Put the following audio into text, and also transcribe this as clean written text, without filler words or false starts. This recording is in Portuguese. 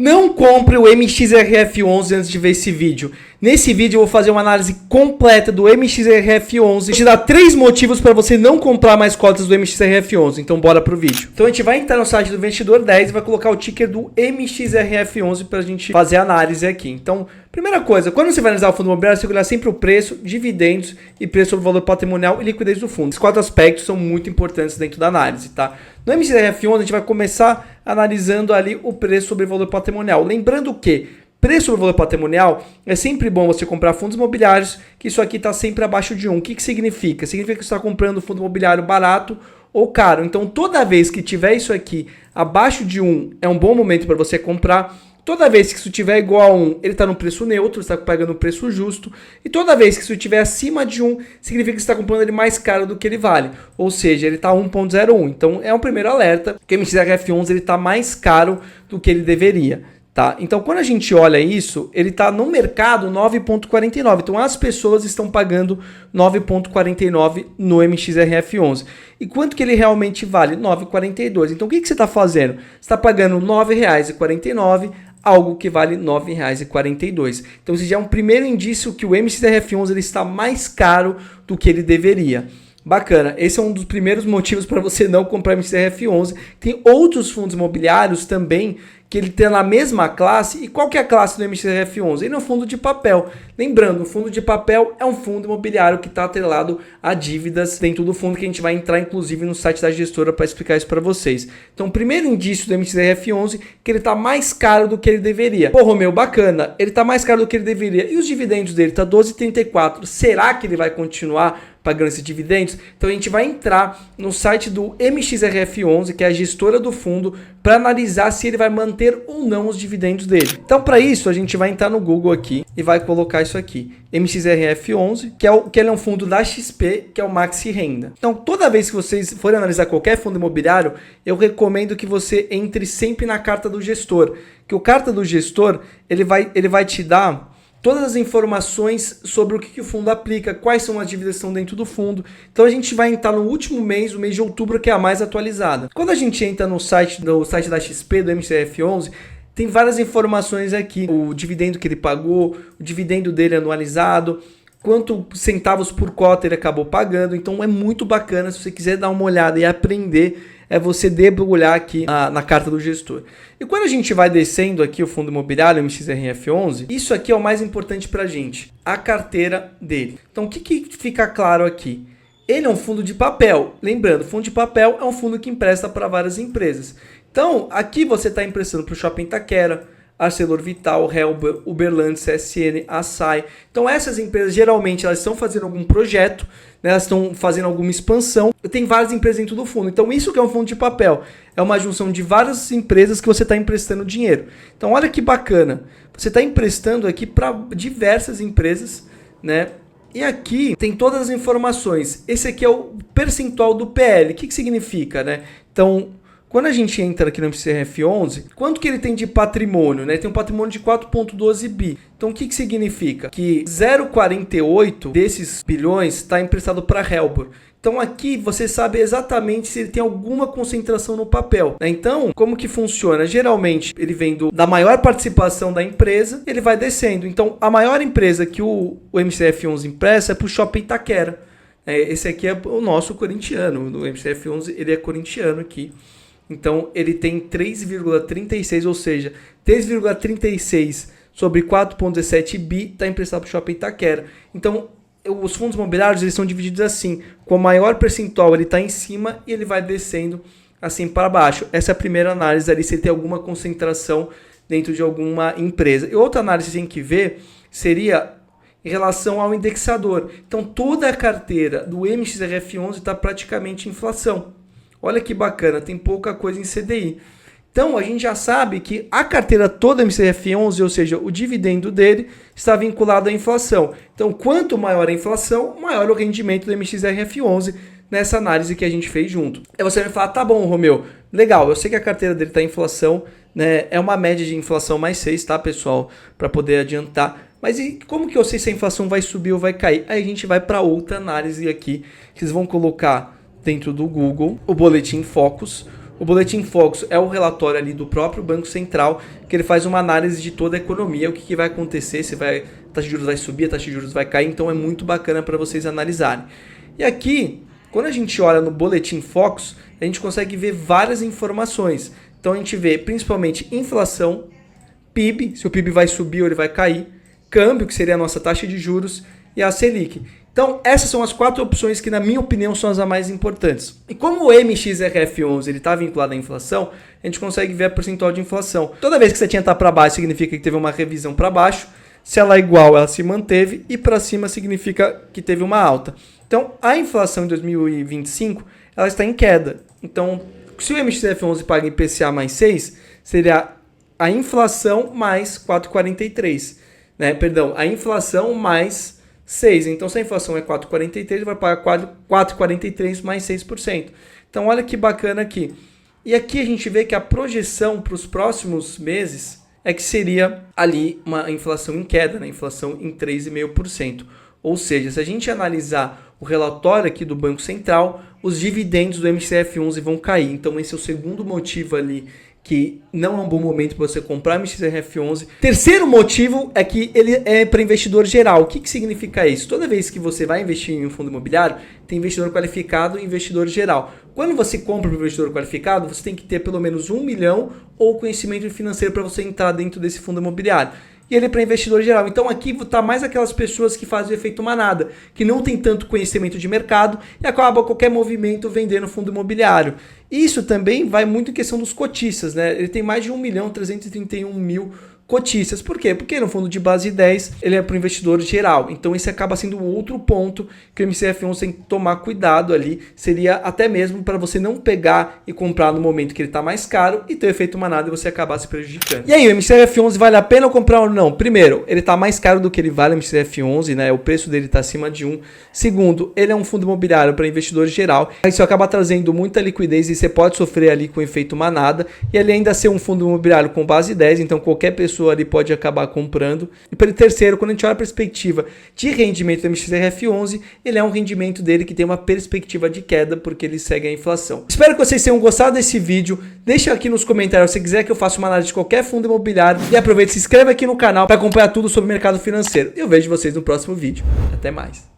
Não compre o MXRF11 antes de ver esse vídeo. Nesse vídeo eu vou fazer uma análise completa do MXRF11 e te dar 3 motivos para você não comprar mais cotas do MXRF11. Então bora pro vídeo. Então a gente vai entrar no site do Investidor 10 e vai colocar o ticker do MXRF11 para a gente fazer a análise aqui. Então, primeira coisa, quando você vai analisar o fundo imobiliário, você tem que olhar sempre o preço, dividendos e preço sobre o valor patrimonial e liquidez do fundo. Esses 4 aspectos são muito importantes dentro da análise, tá? No MXRF11 a gente vai começar analisando ali o preço sobre o valor patrimonial. Lembrando que preço sobre o valor patrimonial é sempre bom você comprar fundos imobiliários, que isso aqui está sempre abaixo de 1. O que significa? Significa que você está comprando fundo imobiliário barato ou caro. Então toda vez que tiver isso aqui abaixo de 1 é um bom momento para você comprar. Toda vez que isso estiver igual a 1, ele está no preço neutro, você está pagando um preço justo. E toda vez que isso estiver acima de 1, significa que você está comprando ele mais caro do que ele vale. Ou seja, ele está 1.01. Então é um primeiro alerta que o MXRF11 está mais caro do que ele deveria. Tá? Então quando a gente olha isso, ele está no mercado 9.49. Então as pessoas estão pagando 9.49 no MXRF11. E quanto que ele realmente vale? 9,42. Então o que você está fazendo? Você está pagando R$ 9,49, algo que vale R$ 9,42. Então esse já é um primeiro indício que o MXRF11 ele está mais caro do que ele deveria. Bacana, esse é um dos primeiros motivos para você não comprar MXRF11. Tem outros fundos imobiliários também que ele tem na mesma classe. E qual que é a classe do MXRF11? Ele é um fundo de papel. Lembrando, o fundo de papel é um fundo imobiliário que está atrelado a dívidas dentro do fundo, que a gente vai entrar inclusive no site da gestora para explicar isso para vocês. Então, o primeiro indício do MXRF11 é que ele está mais caro do que ele deveria. Pô, Romeu, bacana, ele está mais caro do que ele deveria. E os dividendos dele tá 12,34. Será que ele vai continuar pagando esses dividendos? Então a gente vai entrar no site do MXRF11, que é a gestora do fundo, para analisar se ele vai manter ou não os dividendos dele. Então para isso a gente vai entrar no Google aqui e vai colocar isso aqui, MXRF11, que ele é um fundo da XP, que é o Maxi Renda. Então toda vez que vocês forem analisar qualquer fundo imobiliário, eu recomendo que você entre sempre na carta do gestor, que o carta do gestor ele vai te dar todas as informações sobre o que o fundo aplica, quais são as dívidas que estão dentro do fundo. Então a gente vai entrar no último mês, o mês de outubro, que é a mais atualizada. Quando a gente entra no site da XP, do MXRF11, tem várias informações aqui. O dividendo que ele pagou, o dividendo dele anualizado, quanto centavos por cota ele acabou pagando. Então é muito bacana, se você quiser dar uma olhada e aprender, é você debulhar aqui na carta do gestor. E quando a gente vai descendo aqui o fundo imobiliário, o MXRF11, isso aqui é o mais importante para a gente, a carteira dele. Então o que fica claro aqui? Ele é um fundo de papel. Lembrando, fundo de papel é um fundo que empresta para várias empresas. Então aqui você está emprestando para o Shopping Itaquera, ArcelorMittal, Helber, Uberlândia, CSN, Assaí. Então essas empresas geralmente elas estão fazendo algum projeto, né, elas estão fazendo alguma expansão. Tem várias empresas dentro do fundo. Então isso que é um fundo de papel. É uma junção de várias empresas que você está emprestando dinheiro. Então olha que bacana. Você está emprestando aqui para diversas empresas, né? E aqui tem todas as informações. Esse aqui é o percentual do PL. O que significa, né? Então quando a gente entra aqui no MXRF11, quanto que ele tem de patrimônio? Né? Tem um patrimônio de 4,12 bi. Então o que significa? Que 0,48 desses bilhões está emprestado para a Helber. Então aqui você sabe exatamente se ele tem alguma concentração no papel, né? Então, como que funciona? Geralmente ele vem da maior participação da empresa, ele vai descendo. Então a maior empresa que o MXRF11 empresta é para o Shopping Itaquera. Esse aqui é o nosso corintiano. O MXRF11 ele é corintiano aqui. Então ele tem 3,36, ou seja, 3,36 sobre 4,17 bi está emprestado para o Shopping Itaquera. Então os fundos imobiliários eles são divididos assim, com o maior percentual ele está em cima e ele vai descendo assim para baixo. Essa é a primeira análise ali, se ele tem alguma concentração dentro de alguma empresa. E outra análise que você tem que ver seria em relação ao indexador. Então toda a carteira do MXRF11 está praticamente em inflação. Olha que bacana, tem pouca coisa em CDI. Então a gente já sabe que a carteira toda MXRF11, ou seja, o dividendo dele, está vinculado à inflação. Então quanto maior a inflação, maior o rendimento do MXRF11 nessa análise que a gente fez junto. Aí você vai falar, tá bom, Romeu, legal, eu sei que a carteira dele está em inflação, né? É uma média de inflação mais 6, tá, pessoal? Para poder adiantar. Mas e como que eu sei se a inflação vai subir ou vai cair? Aí a gente vai para outra análise aqui, que vocês vão colocar dentro do Google o Boletim Focus. O Boletim Focus é o relatório ali do próprio Banco Central, que ele faz uma análise de toda a economia, o que vai acontecer, se a taxa de juros vai subir, a taxa de juros vai cair, então é muito bacana para vocês analisarem. E aqui, quando a gente olha no Boletim Focus, a gente consegue ver várias informações. Então a gente vê principalmente inflação, PIB, se o PIB vai subir ou ele vai cair, câmbio, que seria a nossa taxa de juros, e a Selic. Então essas são as 4 opções que na minha opinião são as mais importantes. E como o MXRF11 está vinculado à inflação, a gente consegue ver a percentual de inflação. Toda vez que essa setinha está para baixo significa que teve uma revisão para baixo, se ela é igual ela se manteve e para cima significa que teve uma alta. Então a inflação em 2025 ela está em queda. Então se o MXRF11 paga IPCA mais 6, seria a inflação mais 4,43. Né? Perdão, a inflação mais 6. Então, se a inflação é 4,43, ele vai pagar 4,43 mais 6%. Então, olha que bacana aqui. E aqui a gente vê que a projeção para os próximos meses é que seria ali uma inflação em queda, né? Inflação em 3,5%. Ou seja, se a gente analisar o relatório aqui do Banco Central, os dividendos do MXRF11 vão cair. Então, esse é o segundo motivo ali que não é um bom momento para você comprar MXRF11. Terceiro motivo é que ele é para investidor geral. O que significa isso? Toda vez que você vai investir em um fundo imobiliário, tem investidor qualificado e investidor geral. Quando você compra para o investidor qualificado, você tem que ter pelo menos 1 milhão ou conhecimento financeiro para você entrar dentro desse fundo imobiliário. E ele é para investidor geral. Então aqui está mais aquelas pessoas que fazem o efeito manada, que não tem tanto conhecimento de mercado e acaba qualquer movimento vendendo fundo imobiliário. Isso também vai muito em questão dos cotistas, né? Ele tem mais de 1.331.000 cotistas. Por quê? Porque no fundo de base 10 ele é para o investidor geral. Então esse acaba sendo outro ponto que o MXRF11 tem que tomar cuidado ali. Seria até mesmo para você não pegar e comprar no momento que ele está mais caro e ter efeito manada e você acabar se prejudicando. E aí, o MXRF11 vale a pena comprar ou não? Primeiro, ele está mais caro do que ele vale, o MXRF11, né? O preço dele está acima de 1. Segundo, ele é um fundo imobiliário para investidor geral. Isso acaba trazendo muita liquidez e você pode sofrer ali com efeito manada. E ele ainda ser um fundo imobiliário com base 10, então qualquer pessoa ali pode acabar comprando. E pelo terceiro, quando a gente olha a perspectiva de rendimento do MXRF11, ele é um rendimento dele que tem uma perspectiva de queda porque ele segue a inflação. Espero que vocês tenham gostado desse vídeo. Deixa aqui nos comentários se quiser que eu faça uma análise de qualquer fundo imobiliário e aproveita e se inscreve aqui no canal para acompanhar tudo sobre o mercado financeiro. Eu vejo vocês no próximo vídeo. Até mais.